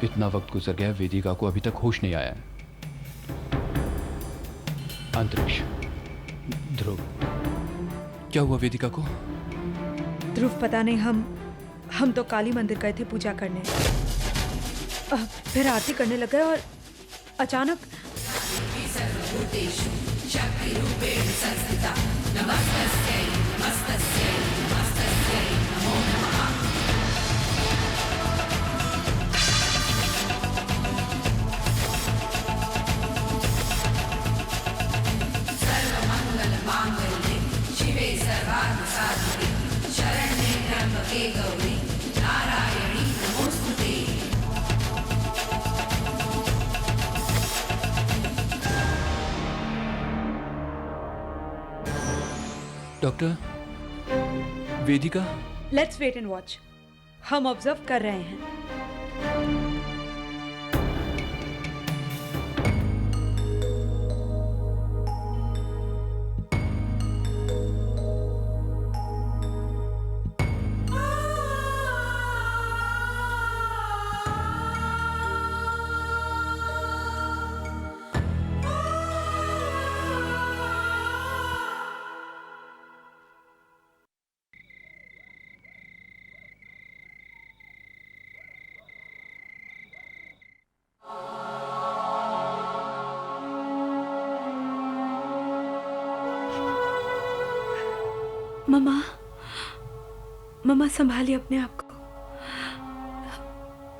इतना वक्त गुजर गया, वेदिका को अभी तक होश नहीं आया है। अंतरिक्ष, ध्रुव, क्या हुआ वेदिका को? ध्रुव पता नहीं, हम तो काली मंदिर गए थे पूजा करने, फिर आरती करने लगे और अचानक doctor, Vedika? Let's wait and watch. हम ऑब्जर्व कर रहे हैं। मम्मा, मम्मा संभालिए अपने आप को।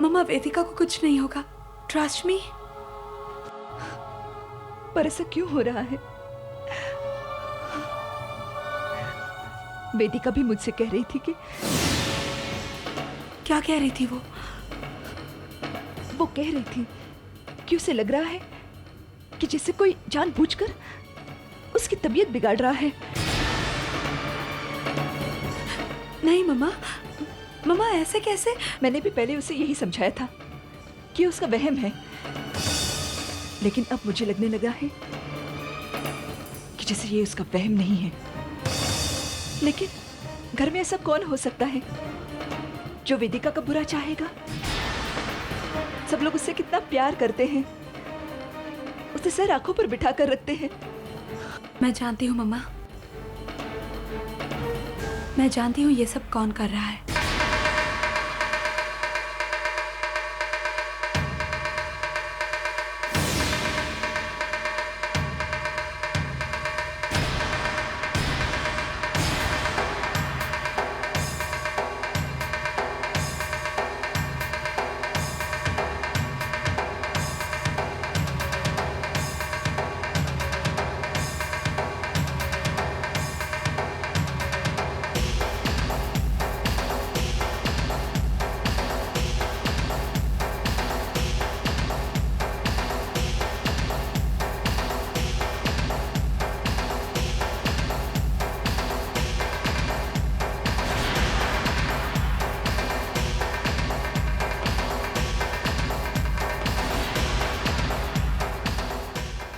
मम्मा, वेदिका को कुछ नहीं होगा, ट्रस्ट मी। पर ऐसा क्यों हो रहा है? वेदिका भी मुझसे कह रही थी कि... क्या कह रही थी वो? वो कह रही थी कि उसे लग रहा है कि जैसे कोई जानबूझकर उसकी तबीयत बिगाड़ रहा है। नहीं मम्मा, मम्मा ऐसे कैसे? मैंने भी पहले उसे यही समझाया था कि उसका वहम है, लेकिन अब मुझे लगने लगा है कि जैसे ये उसका वहम नहीं है। लेकिन घर में ऐसा कौन हो सकता है जो वेदिका का बुरा चाहेगा? सब लोग उससे कितना प्यार करते हैं, उसे सर आंखों पर बिठा कर रखते हैं। मैं जानती हूँ मम्मा, मैं जानती हूँ ये सब कौन कर रहा है।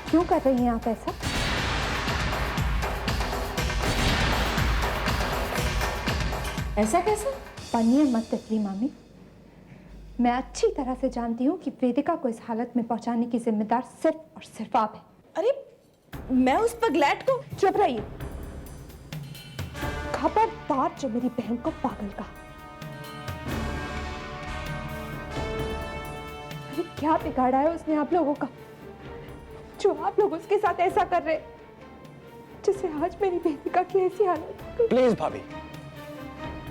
क्यों कर रही हैं आप ऐसा? ऐसा कैसे? बनिए मत तितली मामी। मैं अच्छी तरह से जानती हूँ कि वेदिका को इस हालत में पहुंचाने की जिम्मेदार सिर्फ और सिर्फ आप हैं। अरे मैं उस पगलैट को... चुप रहिए। खबरदार जो मेरी बहन को पागल कहा। अरे क्या बिगाड़ा है उसने आप लोगों का, जो आप लोग उसके साथ ऐसा कर रहे, जिससे आज मेरी वेदिका की ऐसी हालत। प्लीज भाभी,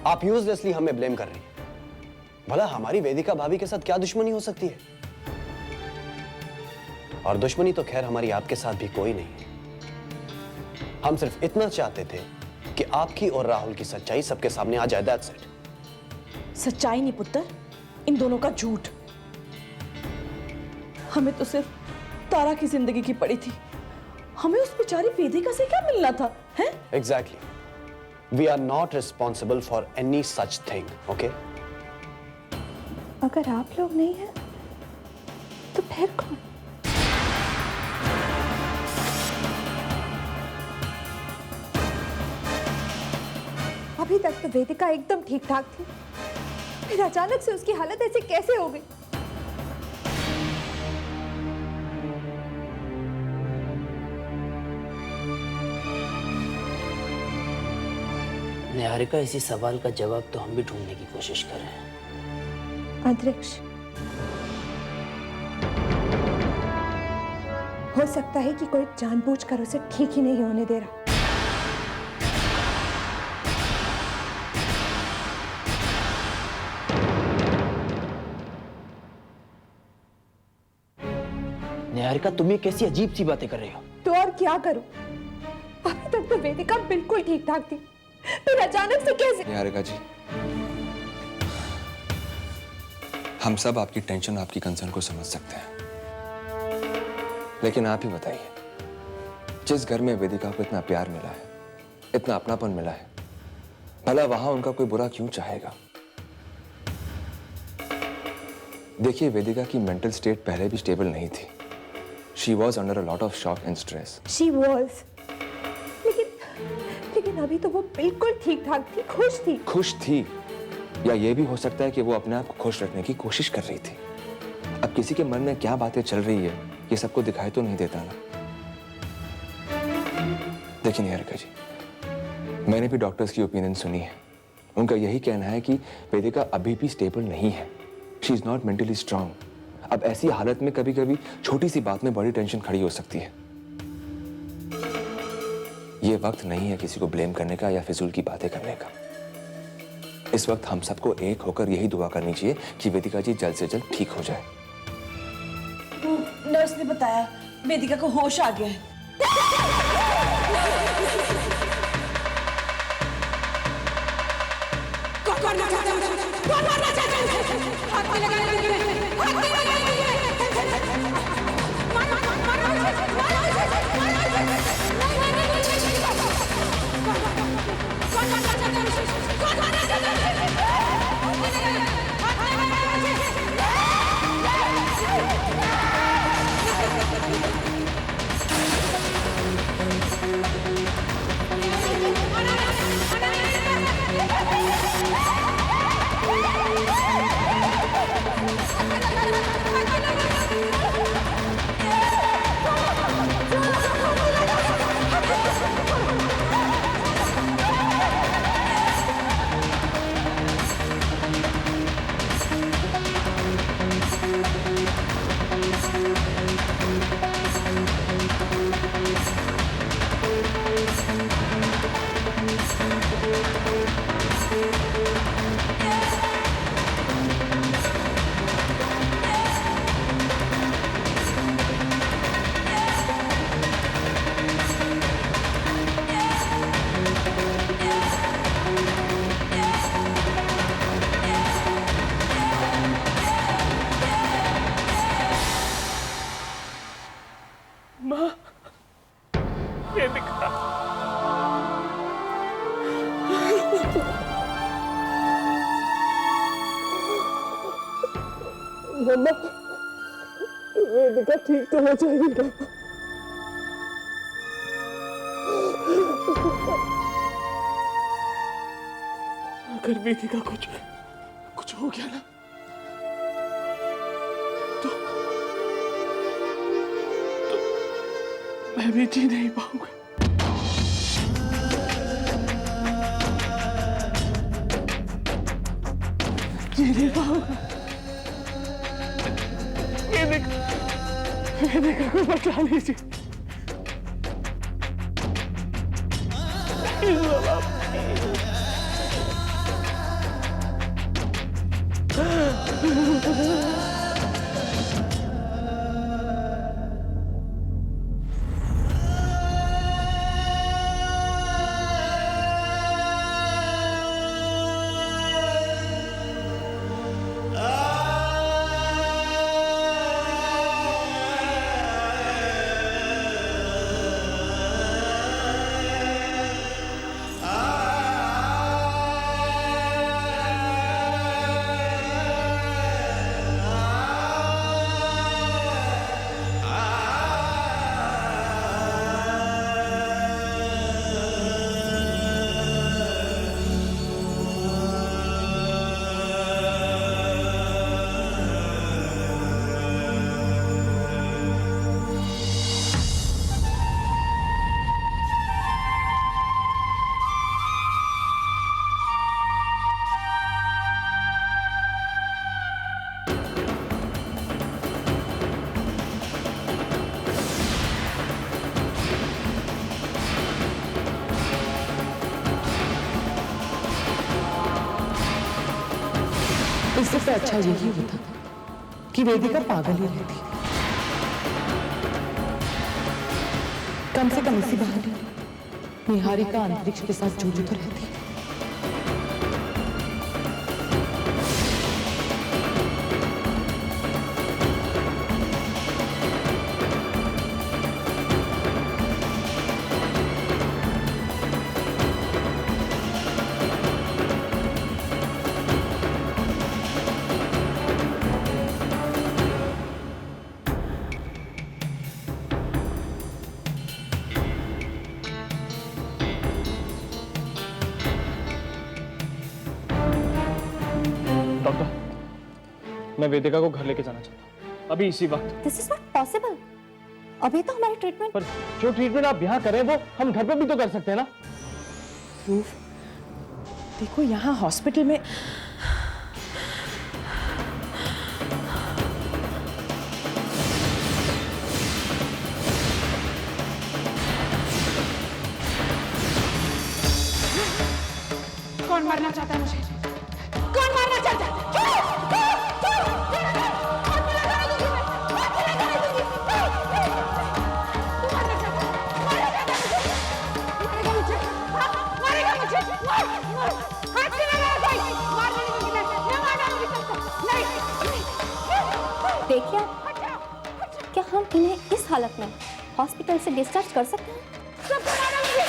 आप यूजलेसली हमें ब्लेम कर रही हैं। भला हमारी वेदिका भाभी के साथ क्या दुश्मनी हो सकती है? और दुश्मनी तो खैर हमारी आपके साथ भी कोई नहीं है। हम सिर्फ इतना चाहते थे कि आपकी और राहुल की सच्चाई सबके सामने आ जाए, दैट्स इट। सच्चाई नहीं पुत्र, इन दोनों का झूठ। हमें तो सिर्फ तारा की जिंदगी की पड़ी थी, हमें उस बेचारी वेदिका से क्या मिलना था, हैं? Exactly. We are not responsible for any such thing, okay? अगर आप लोग नहीं हैं तो फिर कौन? अभी तक तो वेदिका एकदम ठीक ठाक थी, फिर अचानक से उसकी हालत ऐसे कैसे हो गई? निहारिका, इसी सवाल का जवाब तो हम भी ढूंढने की कोशिश कर रहे हैं। अंतरिक्ष, हो सकता है कि कोई जानबूझकर उसे ठीक ही नहीं होने दे रहा। निहारिका, तुम ये कैसी अजीब सी बातें कर रही हो? तो और क्या करूं? अभी तक तो वेदिका बिल्कुल ठीक ठाक थी, फिर अचानक से कैसे? निहारिका जी, हम सब आपकी टेंशन, आपकी कंसर्न को समझ सकते हैं, लेकिन आप ही बताइए, जिस घर में वेदिका को इतना प्यार मिला है, इतना अपनापन मिला है, भला वहां उनका कोई बुरा क्यों चाहेगा? देखिए, वेदिका की मेंटल स्टेट पहले भी स्टेबल नहीं थी। She was under a lot of shock and stress. She was. लेकिन अभी तो वो बिल्कुल ठीक ठाक थी, खुश थी। खुश थी, या ये भी हो सकता है कि वो अपने आप को खुश रखने की कोशिश कर रही थी। अब किसी के मन में क्या बातें चल रही है, ये सबको दिखाई तो नहीं देता ना। देखिए निहारिका जी, मैंने भी डॉक्टर्स की ओपिनियन सुनी है। उनका यही कहना है कि वेदिका अभी भी स्टेबल नहीं है। She is not mentally strong. अब ऐसी हालत में कभी कभी छोटी सी बात में बड़ी टेंशन खड़ी हो सकती है। ये वक्त नहीं है किसी को ब्लेम करने का या फिजूल की बातें करने का। इस वक्त हम सबको एक होकर यही दुआ करनी चाहिए कि वेदिका जी जल्द से जल्द ठीक हो जाए। वो नर्स ने बताया वेदिका को होश आ गया है। मम्मा, वेदिका ठीक तो हो जाएगी ना? अगर वेदिका कुछ हो गया ना, तो मैं भी जी नहीं पाऊंगा। जी नहीं पाऊंगा। वेदिका को बचा लीजिए। इससे तो अच्छा यही होता कि वेदिका पागल ही रहती। कम से कम इसी बहाने निहारिका अंतरिक्ष के साथ जुड़ी तो रहती। डॉक्टर, मैं वेदिका को घर लेके जाना चाहता हूँ अभी इसी वक्त। This is not possible. अभी तो हमारी ट्रीटमेंट। पर जो ट्रीटमेंट आप यहाँ करें वो हम घर पे भी तो कर सकते हैं ना। ध्रुव, देखो यहाँ हॉस्पिटल में कौन मारना चाहता है मुझे? कौन मारना चाहता है? क्यों? क्यों? क्यों? कौन मना करने दूंगी मैं? कौन मना करने दूंगी? क्यों? क्यों? तू मारना चाहता है? मारना चाहता है मुझे? मारेगा मुझे? हाँ, मारेगा मुझे? मार, मार, हाथ से ना लगा कोई। मार नहीं दूंगी मैं मार डालूंगी सबको। नहीं, नहीं। देखिए क्या हम इन्हें इस हालत में हॉस्पिटल से डिस्चार्ज कर सकते हैं? सबको मार डालूंगी।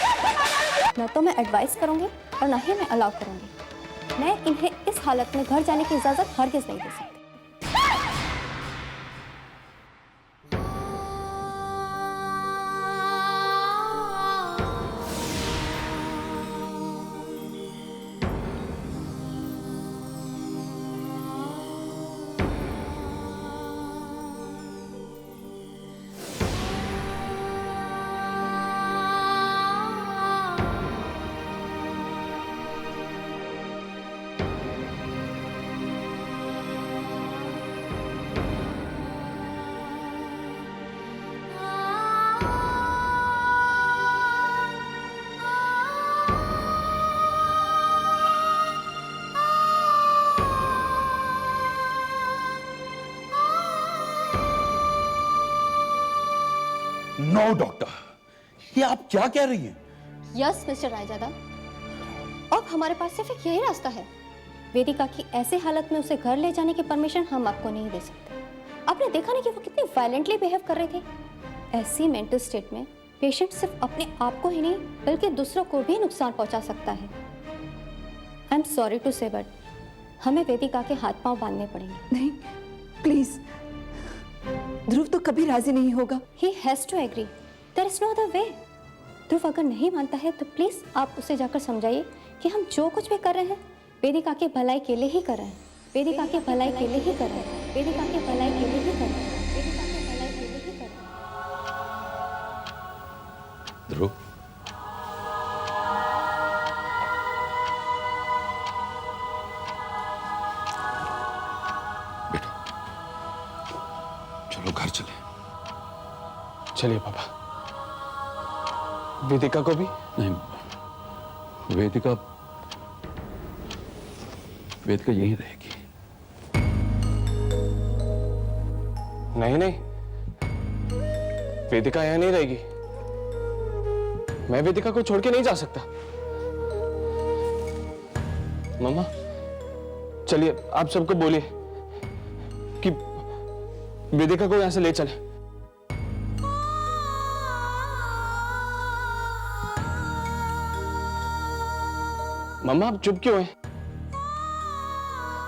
सबको मार डालूंगी। न तो मैं एडवाइस करूंगी और न ही मैं अलाउ करूंगी। मैं इन्हें इस हालत में घर जाने की इजाजत हरगिज नहीं दे सकती। नो डॉक्टर, ये आप क्या कह रही हैं? यस मिस्टर रायजादा, अब हमारे पास सिर्फ एक यही रास्ता है। वेदिका की ऐसे हालत में उसे घर ले जाने की परमिशन हम आपको नहीं दे सकते। आपने देखा नहीं कि वो कितनी वायलेंटली बिहेव कर रहे थे। ऐसी मेंटल स्टेट में पेशेंट सिर्फ अपने आप को ही नहीं बल्कि दूसरों को भी नुकसान पहुंचा सकता है। आई एम सॉरी टू से बट हमें वेदिका के हाथ पांव बांधने पड़ेंगे। नहीं, प्लीज। ध्रुव तो कभी राजी नहीं होगा। He has to agree. There is no other way. ध्रुव अगर नहीं मानता है तो प्लीज आप उसे जाकर समझाइए कि हम जो कुछ भी कर रहे हैं वेदिका के भलाई के लिए ही कर रहे हैं। वेदिका के भलाई के लिए ही कर रहे हैं। वेदिका के भलाई के लिए ही कर रहे हैं। वेदिका के भलाई के लिए ही कर रहे हैं। ध्रुव, बेटा चलो घर चले। चलिए पापा। वेदिका को भी? नहीं, वेदिका यहीं रहेगी। नहीं नहीं, वेदिका यहाँ नहीं रहेगी। मैं वेदिका को छोड़ के नहीं जा सकता। मम्मा चलिए आप सबको बोलिए कि वेदिका को यहां से ले चले। मम्मा आप चुप क्यों हैं?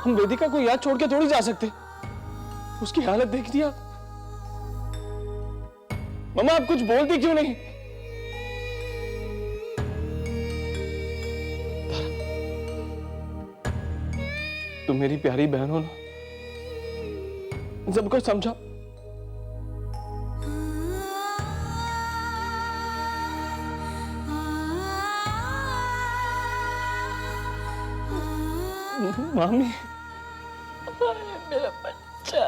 हम वेदिका को याद छोड़ के थोड़ी जा सकते। उसकी हालत देख दिया। मम्मा आप कुछ बोलती क्यों नहीं? तुम मेरी प्यारी बहन हो ना, सबको समझा। मामी, मेरा बच्चा।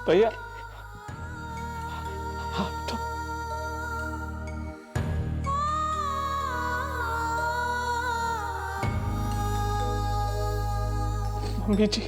भैया आप तो अम्मी जी